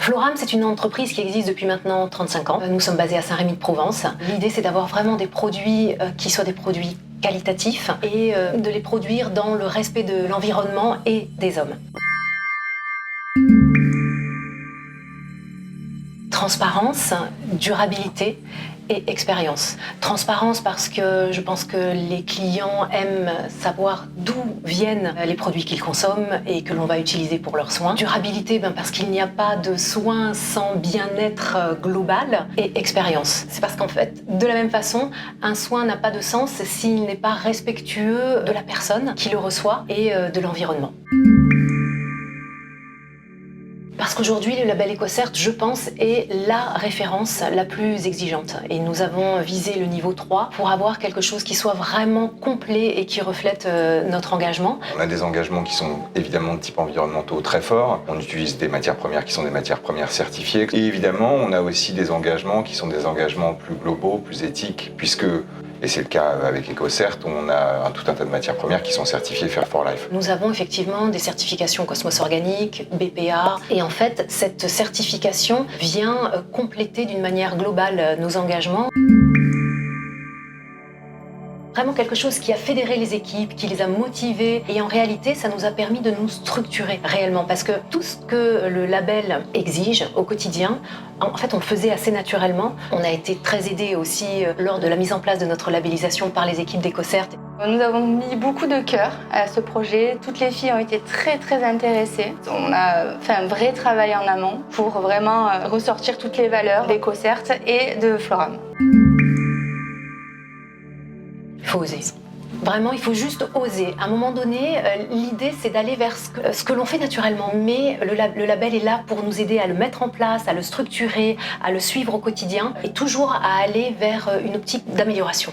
Floram, c'est une entreprise qui existe depuis maintenant 35 ans. Nous sommes basés à Saint-Rémy-de-Provence. L'idée, c'est d'avoir vraiment des produits qui soient des produits qualitatifs et de les produire dans le respect de l'environnement et des hommes. Transparence, durabilité et expérience. Transparence parce que je pense que les clients aiment savoir d'où viennent les produits qu'ils consomment et que l'on va utiliser pour leurs soins. Durabilité parce qu'il n'y a pas de soins sans bien-être global. Et expérience. C'est parce qu'en fait, de la même façon, un soin n'a pas de sens s'il n'est pas respectueux de la personne qui le reçoit et de l'environnement. Parce qu'aujourd'hui, le label EcoCert, je pense, est la référence la plus exigeante. Et nous avons visé le niveau 3 pour avoir quelque chose qui soit vraiment complet et qui reflète notre engagement. On a des engagements qui sont évidemment de type environnementaux très forts. On utilise des matières premières qui sont des matières premières certifiées. Et évidemment, on a aussi des engagements qui sont des engagements plus globaux, plus éthiques, puisque... Et c'est le cas avec EcoCert, on a tout un tas de matières premières qui sont certifiées Fair for Life. Nous avons effectivement des certifications Cosmos Organique, BPA. Et en fait, cette certification vient compléter d'une manière globale nos engagements. Vraiment quelque chose qui a fédéré les équipes, qui les a motivées. Et en réalité, ça nous a permis de nous structurer réellement. Parce que tout ce que le label exige au quotidien, en fait, on le faisait assez naturellement. On a été très aidés aussi lors de la mise en place de notre labellisation par les équipes d'EcoCert. Nous avons mis beaucoup de cœur à ce projet. Toutes les filles ont été très intéressées. On a fait un vrai travail en amont pour vraiment ressortir toutes les valeurs d'EcoCert et de Floram. Il faut oser. Vraiment, il faut juste oser. À un moment donné, l'idée, c'est d'aller vers ce que l'on fait naturellement. Mais le label est là pour nous aider à le mettre en place, à le structurer, à le suivre au quotidien et toujours à aller vers une optique d'amélioration.